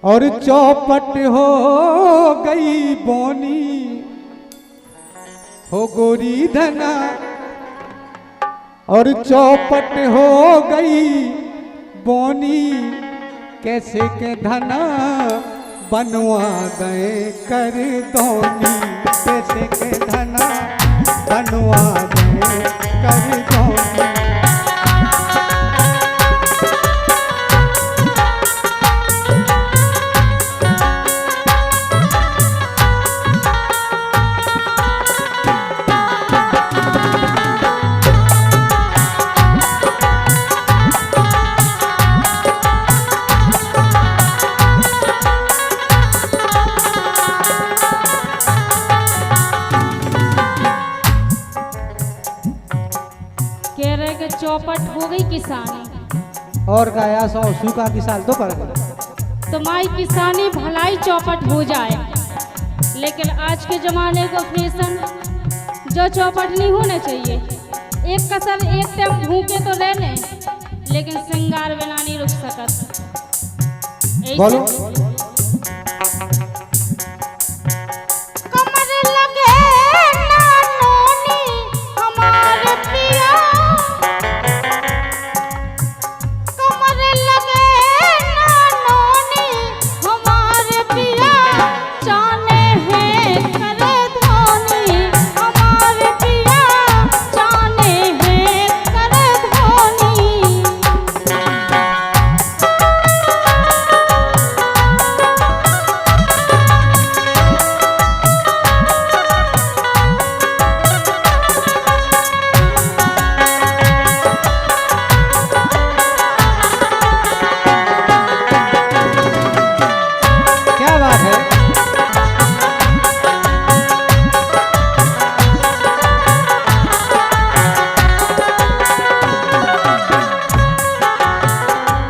और चौपट हो गई बोनी हो गोरी धना, और चौपट हो गई बोनी कैसे के धना बनवा गए कर दोनी, कैसे के धना बनवा गए कर दोनी। चौपट हो गई किसानी और गाया सौ सूखा की साल तो पड़ गए। तुम्हारी किसानी भलाई चौपट हो जाए, लेकिन आज के जमाने का फैशन जो चौपट नहीं होना चाहिए। एक कसर एक टाइम भूखे तो ले लें, लेकिन श्रृंगार बिना नहीं रुक सकत। बोलो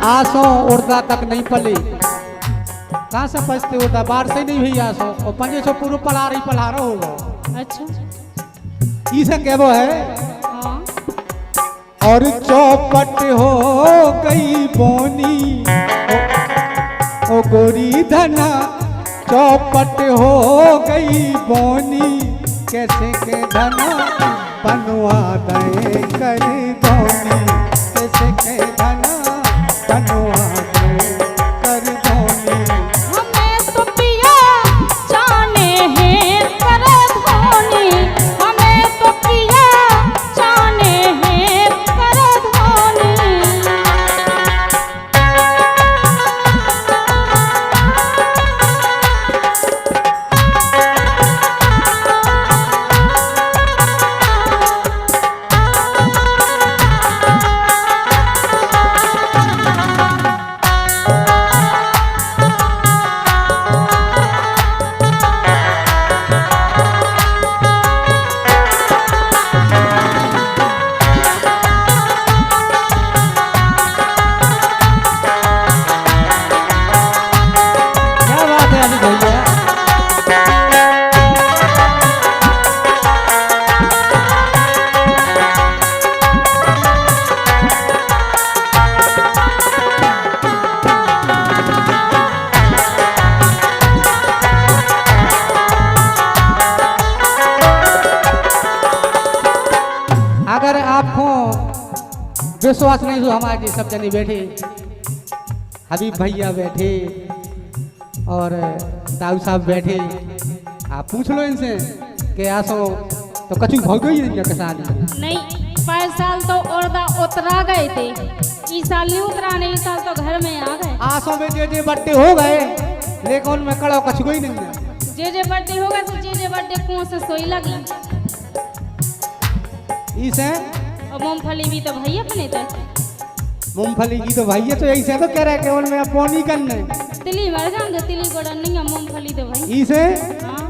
आसो उड़ता तक नहीं पली, कहाँ से पछते उड़ता बाहर से नहीं हुई आसो और 500 पूर्व पलारा होगा। अच्छा इसे कहबो है। हाँ। और चौपट हो गई बोनी ओ गोरी धना, चौपट हो गई बोनी कैसे के धना बनवा गए कर दोनी, कैसे के धना बनवा गए कर दोनी। हमें तो पिया जाने हैं कर धोनी, हमें तो पिया जाने हैं कर धोनी। अगर आपको विश्वास नहीं हो, हमारे सब जने बैठे, हबीब भैया बैठे और दाऊ साहब बैठे, आप पूछ लो इनसे कि आसो तो कछु भोग ही नहीं किसानी। नहीं, 5 साल तो औरदा उतरा गए थे, इस साल नहीं उतरा, नहीं इस साल तो घर में आ गए। आसो में जे बट्टे हो गए, लेकिन उनमें कड़ो कछु ही नहीं है। जे बर्थडे होगा तो जे बर्थडे कौन से सोई लगी। इसे और मूंगफली भी तो भैया बने थे। मूंगफली की तो भैया तो ऐसे तो कह रहा है कि उनमें पानी करने तिली मर जाएंगे, तिली को नहीं है, मूंगफली तो भाई इसे। हाँ।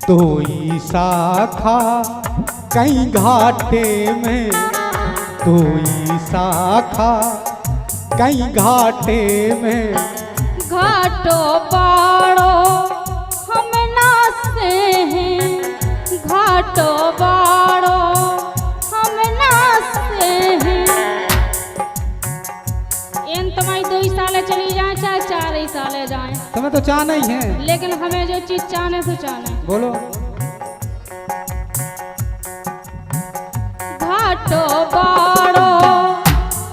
तो ईसा खा कहीं घाटे में, तो ईसा खा कहीं घाटे में, घाटो बाड़ो हम नासे हैं, घाटो बाड़ो हम नासे हैं। इन तुम्हारी 2 साल चली जाए चाहे 4 साल डाले जाएं। तुम्हें तो चाह नहीं है। लेकिन हमें जो चीज चाहने तो चाहना है। बोलो। घाटो बाड़ो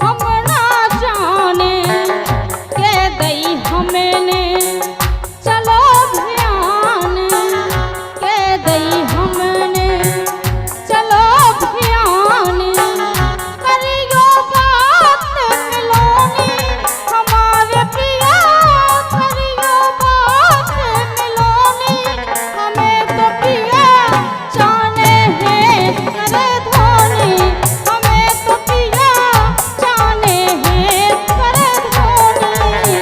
हम ना जाने के दई हमने चलो ध्यान के दई हमने चलो ध्यान करियो बात मिलोनी हमारे पिया करियो बात मिलोनी हमें तो पिया जाने हैं करे धोनी हमें तो पिया जाने हैं करे धोनी।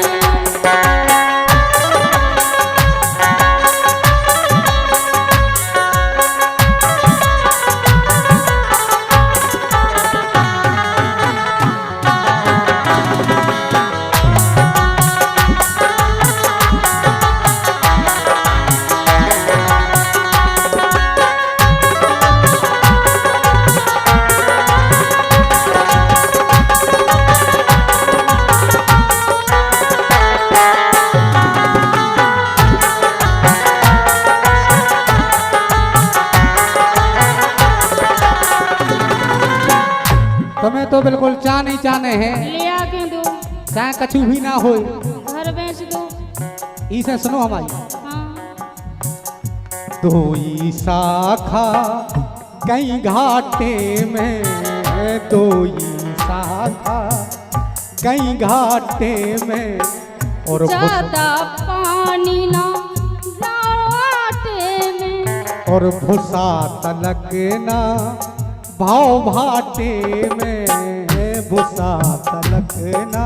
तुम्हें तो बिल्कुल चाह नहीं चाहने हैं। लिया के दो चाहे कछु भी ना हो। घर बेच दो। इसे सुनो हमारी। हाँ दोई शाखा कहीं घाटे में दोई शाखा कहीं घाटे में और ज्यादा पानी ना लाटे में और भूसा तलक ना भाव भाटे में भूसा तलक ना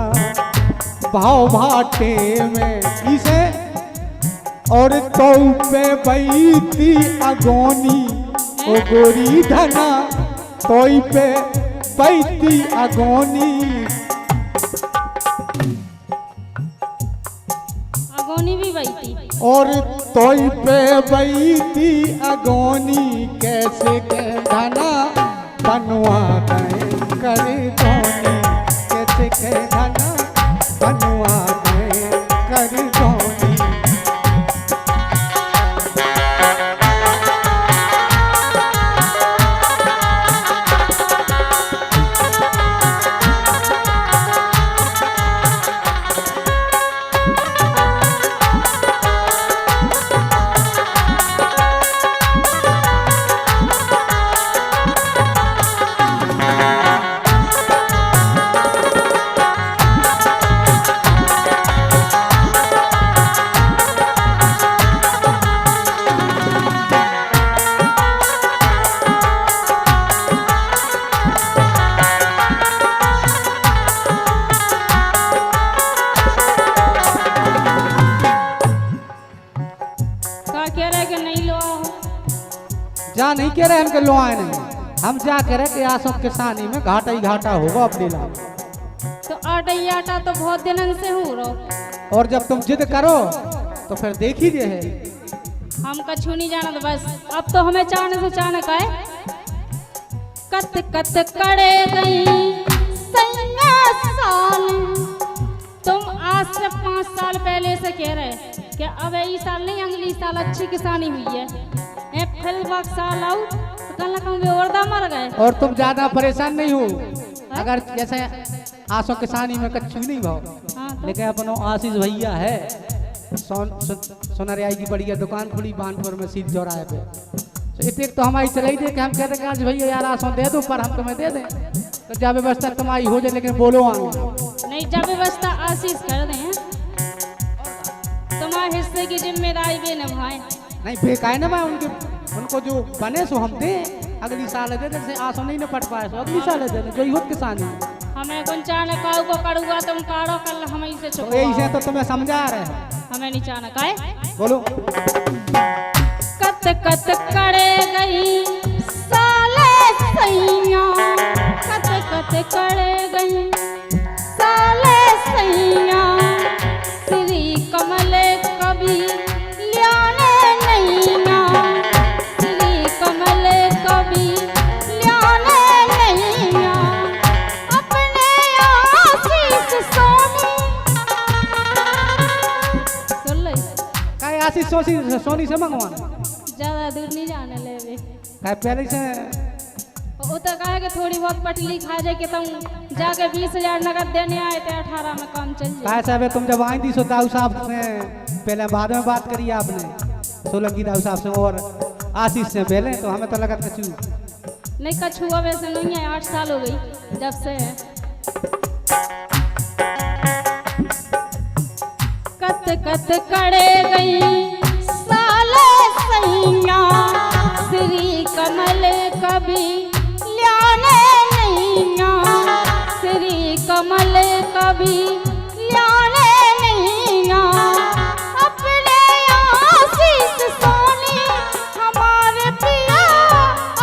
भाव भाटे में इसे और तो पे बैठी अगोनी ओ गोरी धना तो पे बैठी अगोनी अगोनी भी बैठी और तो पे बैठी अगोनी कैसे के धना बनवा दे कर धोनी कैसे के धना बनवा दे कर धोनी। कह रहे कि नहीं लो आओ। जा नहीं कह रहे हमके लो आए नहीं। हम जा कह रहे कि आसों किसानी में घाटा ही घाटा होगा अपने लाभ। तो आटा ही आटा तो बहुत दिन से हो रहो। और जब तुम जिद करो तो फिर देख ही दे है। हम कछु नहीं जाना तो बस अब तो हमें चाहने से चाहने का है। कत कत करे गई सैया साल तुम आज से 5 साल पहले से कह रहे कि अब इस साल नहीं अगली साल अच्छी किसानी हुई है। फिर वक्त साल आऊ तो कल कहूँगे और मर गए। और तुम ज्यादा परेशान नहीं हो अगर जैसे आसो किसानी में कच्छु नहीं भाव। हाँ तो? लेकिन अपनो आशीष भैया है सोनरियाई की बढ़िया दुकान खुली बानपुर में सीध चौराहे पे। तो इतने तो हमारी चलाई दे कि हम कहते कि आज भैया यार आसो दे दो पर हम तुम्हें दे दें तो जब व्यवस्था तुम्हारी हो जाए। लेकिन बोलो आगे नहीं जब व्यवस्था आशीष कर दें तुम्हारे हिस्से की जिम्मेदारी भी निभाएं। नहीं बेकाय ना मैं उनको जो बने सो हम दे अगली साल दे दे आसो नहीं न पट पाए सो अगली साल दे दे जो ही किसानी। हमें गुंचाने काऊ को करूँगा तुम काढ़ो कल हम इसे तो यही से तो तुम्हें समझा रहे हैं। हमें नहीं चाहना का है। बोलो। कत कत करे गई साले सैया कत कत करे गई साले सैया श्री कमल कभी लियाने नैया श्री कमल कभी लियाने नैया अपने आशीष सोनी आशीष सोनी से मंगवाना। ज्यादा दूर नहीं जाने लेवे। काय पहले से वो तो कहे कि थोड़ी बहुत पटली खा जाए कि तुम जाके 20,000 नगद देने आए थे 18 में काम चल जाए। काय साहब तुम जब आई थी सो दाऊ साहब से पहले बाद में बात करी आपने सोलंकी दाऊ साहब से और आशीष से पहले, तो हमें तो लगा कछू नहीं, कछुआ वैसे नहीं है, 8 साल हो गई जब से है। कत कत करे गई साले सैया, श्री कमल कभी ल्याने नैया, श्री कमल कभी ल्याने नैया, अपने आशीष सोनी हमारे पिया,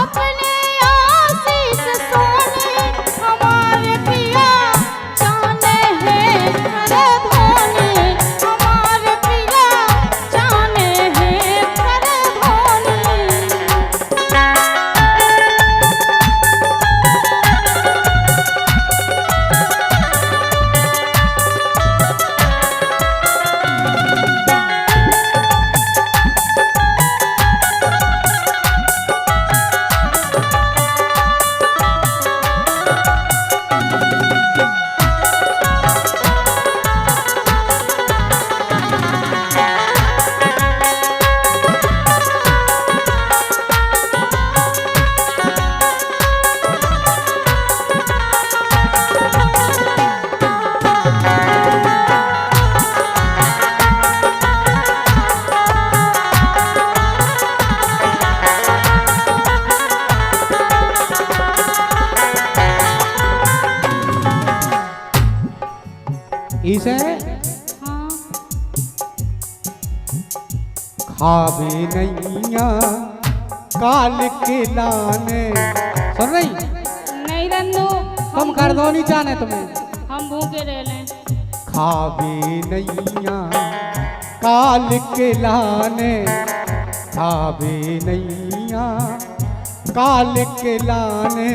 अपने आशीष सोनी हमारे पिया, जाने हैं कर धोनी हमारे पिया, जाने हैं कर धोनी। इसे हाँ खावे नैया काल के लाने। सुन रही नहीं रन्नू, तुम कर दो नहीं जाने तुम्हें। हम भूखे रह लें। खावे नैया काल के लाने, खावे नैया काल के लाने,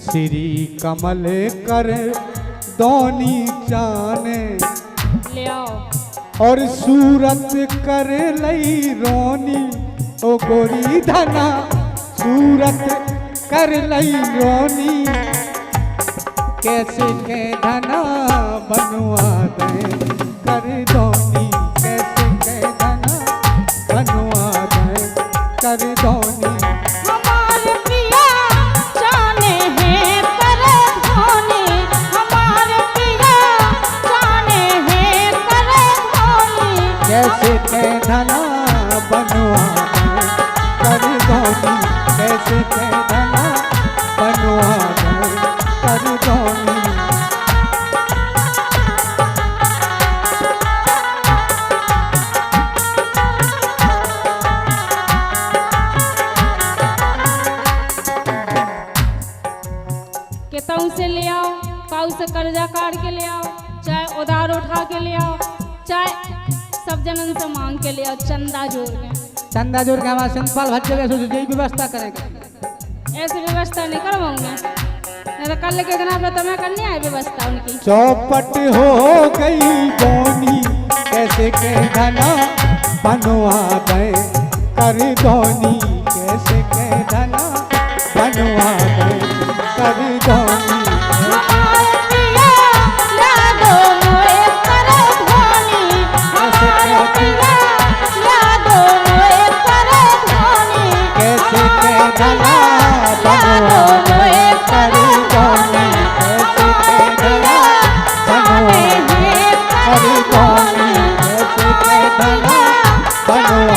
श्री कमल कर दोनी जाने, ले आओ। और सूरत कर लई रोनी ओ गोरी धना, सूरत कर लई रोनी, कैसे के धना बनवा दे कर दोनी, कैसे के धना बनवा दे कर दोनी। हमारे पिया जाने हैं पर धोनी, हमारे पिया जाने हैं पर धोनी, कैसे के धना बनवा दे कर दोनी, कैसे के धना बनवा दे कर दोनी। के ताऊ से ले आओ, ताऊ से कर्जा काट के ले आओ, चाहे उधार उठा के ले आओ, चाहे सब जनन से मांग के ले आओ, चंदा जोड़ के। चंदा जोड़ के हमारे सिंपल भज जगह से यही व्यवस्था करेंगे। ऐसी व्यवस्था नहीं करवाऊंगे, नहीं तो कल के दिन पे तुम्हें करनी है व्यवस्था उनकी। चौपट हो गई बोनी, कैसे के धना बनवा दे कर दोनी, कैसे के धना बनवा दे कर दोनी। हमारे पिया यादो मोए कर धोनी, हमारे पिया यादो मोए कर धोनी, कैसे के धना बनवा दे कर दोनी, कैसे के धना बनवा दे कर दोनी, कैसे के धना बनवा